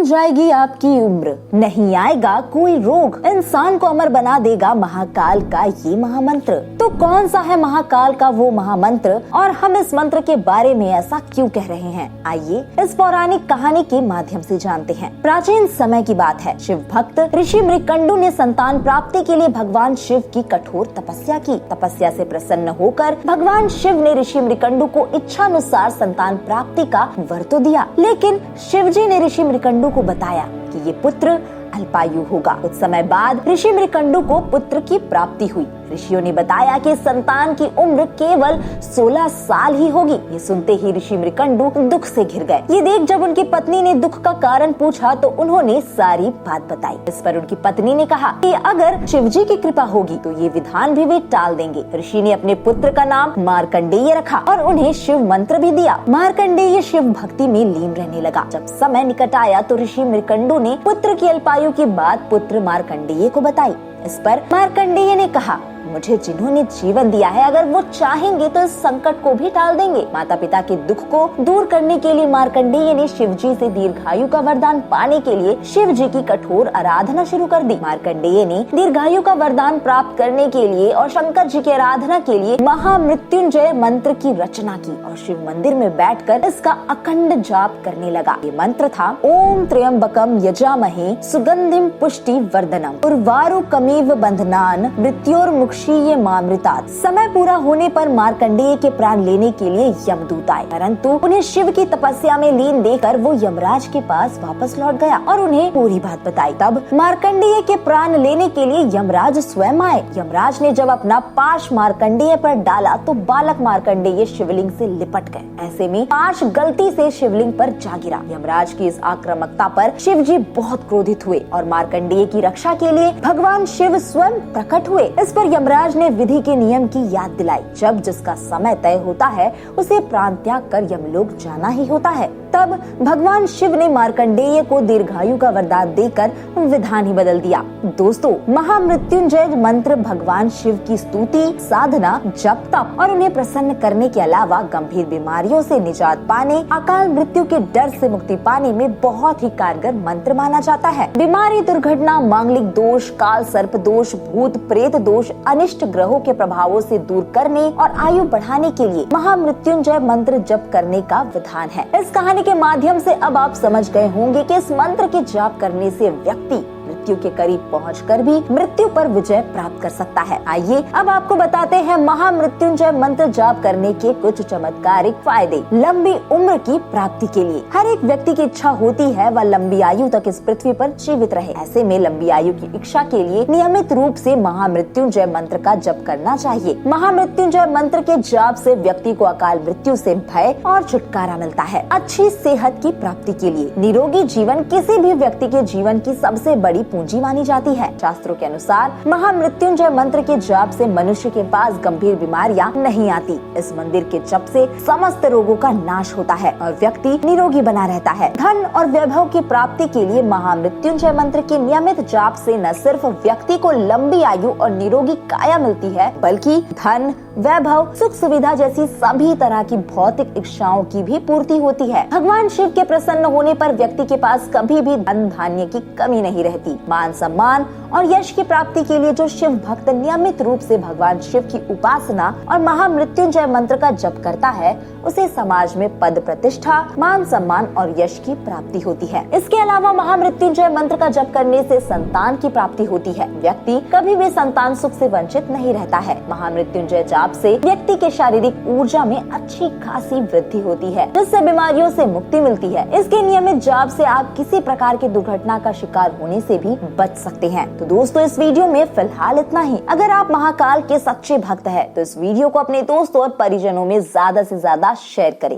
जाएगी आपकी उम्र, नहीं आएगा कोई रोग, इंसान को अमर बना देगा महाकाल का ये महामंत्र। तो कौन सा है महाकाल का वो महामंत्र और हम इस मंत्र के बारे में ऐसा क्यों कह रहे हैं? आइए इस पौराणिक कहानी के माध्यम से जानते हैं। प्राचीन समय की बात है। शिव भक्त ऋषि मृकंडु ने संतान प्राप्ति के लिए भगवान शिव की कठोर तपस्या की। तपस्या से प्रसन्न होकर भगवान शिव ने ऋषि मृकंडु को इच्छानुसार संतान प्राप्ति का वर तो दिया, लेकिन शिव जी ने ऋषि मृकंडु को बताया कि ये पुत्र अल्पायु होगा। कुछ समय बाद ऋषि मृकंडु को पुत्र की प्राप्ति हुई। ऋषियों ने बताया कि संतान की उम्र केवल 16 साल ही होगी। ये सुनते ही ऋषि मृकंडु दुख से घिर गए। ये देख जब उनकी पत्नी ने दुख का कारण पूछा तो उन्होंने सारी बात बताई। इस पर उनकी पत्नी ने कहा कि अगर शिव जी की कृपा होगी तो ये विधान भी वे टाल देंगे। ऋषि ने अपने पुत्र का नाम मार्कंडेय रखा और उन्हें शिव मंत्र भी दिया। मार्कंडेय शिव भक्ति में लीन रहने लगा। जब समय निकट आया तो ऋषि मृकंडु ने पुत्र की अल्पायु की बात पुत्र मार्कंडेय को बताई। इस पर मार्कंडेय ने कहा, मुझे जिन्होंने जीवन दिया है, अगर वो चाहेंगे तो इस संकट को भी टाल देंगे। माता पिता के दुख को दूर करने के लिए मार्कंडेय ने शिव जी से दीर्घायु का वरदान पाने के लिए शिव जी की कठोर आराधना शुरू कर दी। मार्कंडेय ने दीर्घायु का वरदान प्राप्त करने के लिए और शंकर जी की आराधना के लिए महामृत्युंजय मंत्र की रचना की और शिव मंदिर में बैठकर इसका अखंड जाप करने लगा। ये मंत्र था, ओम त्र्यंबकम यजामहे सुगंधिम पुष्टि वर्धनम उर्वारुकमिव बंधनान मृत्योर्मुक्ष मामृतात। समय पूरा होने पर मार्कंडेय के प्राण लेने के लिए यमदूत आए, परंतु उन्हें शिव की तपस्या में लीन देखकर वो यमराज के पास वापस लौट गया और उन्हें पूरी बात बताई। तब मार्कंडेय के प्राण लेने के लिए यमराज स्वयं आए। यमराज ने जब अपना पाश मार्कंडेय पर डाला तो बालक मार्कंडेय शिवलिंग से लिपट गए। ऐसे में पाश गलती से शिवलिंग पर जा गिरा। यमराज की इस आक्रामकता पर शिव जी बहुत क्रोधित हुए और मार्कंडेय की रक्षा के लिए भगवान शिव स्वयं प्रकट हुए। इस पर यमराज ने विधि के नियम की याद दिलाई। जब जिसका समय तय होता है उसे प्राण त्याग कर यमलोक जाना ही होता है। तब भगवान शिव ने मार्कंडेय को दीर्घायु का वरदान देकर विधान ही बदल दिया। दोस्तों, महामृत्युंजय मंत्र भगवान शिव की स्तुति, साधना, जप तप और उन्हें प्रसन्न करने के अलावा गंभीर बीमारियों से निजात पाने, अकाल मृत्यु के डर से मुक्ति पाने में बहुत ही कारगर मंत्र माना जाता है। बीमारी, दुर्घटना, मांगलिक दोष, काल सर्प दोष, भूत प्रेत दोष, अनिष्ट ग्रहों के प्रभावों से दूर करने और आयु बढ़ाने के लिए महामृत्युंजय मंत्र जप करने का विधान है। इस कहानी के माध्यम से अब आप समझ गए होंगे कि इस मंत्र के जाप करने से व्यक्ति मृत्यु के करीब पहुंचकर भी मृत्यु पर विजय प्राप्त कर सकता है। आइए अब आपको बताते हैं महामृत्युंजय मंत्र जाप करने के कुछ चमत्कारिक फायदे। लंबी उम्र की प्राप्ति के लिए हर एक व्यक्ति की इच्छा होती है वह लंबी आयु तक इस पृथ्वी पर जीवित रहे। ऐसे में लंबी आयु की इच्छा के लिए नियमित रूप से महामृत्युंजय मंत्र का जप करना चाहिए। महामृत्युंजय मंत्र के जाप से व्यक्ति को अकाल मृत्यु से भय और छुटकारा मिलता है। अच्छी सेहत की प्राप्ति के लिए निरोगी जीवन किसी भी व्यक्ति के जीवन की सबसे बड़ी पूंजी मानी जाती है। शास्त्रों के अनुसार महामृत्युंजय मंत्र के जाप से मनुष्य के पास गंभीर बीमारियां नहीं आती। इस मंदिर के जप से समस्त रोगों का नाश होता है और व्यक्ति निरोगी बना रहता है। धन और वैभव की प्राप्ति के लिए महामृत्युंजय मंत्र के नियमित जाप से न सिर्फ व्यक्ति को लंबी आयु और निरोगी काया मिलती है, बल्कि धन, वैभव, सुख सुविधा जैसी सभी तरह की भौतिक इच्छाओं की भी पूर्ति होती है। भगवान शिव के प्रसन्न होने पर व्यक्ति के पास कभी भी धन धान्य की कमी नहीं रहती। मान सम्मान और यश की प्राप्ति के लिए जो शिव भक्त नियमित रूप से भगवान शिव की उपासना और महामृत्युंजय मंत्र का जप करता है उसे समाज में पद प्रतिष्ठा, मान सम्मान और यश की प्राप्ति होती है। इसके अलावा महामृत्युंजय मंत्र का जप करने से संतान की प्राप्ति होती है। व्यक्ति कभी भी संतान सुख से वंचित नहीं रहता है। महामृत्युंजय जाप से व्यक्ति के शारीरिक ऊर्जा में अच्छी खासी वृद्धि होती है, जिससे बीमारियों से मुक्ति मिलती है। इसके नियमित जाप से आप किसी प्रकार की दुर्घटना का शिकार होने से भी बच सकते हैं। तो दोस्तों, इस वीडियो में फिलहाल इतना ही। अगर आप महाकाल के सच्चे भक्त हैं तो इस वीडियो को अपने दोस्तों और परिजनों में ज्यादा से ज्यादा शेयर करें।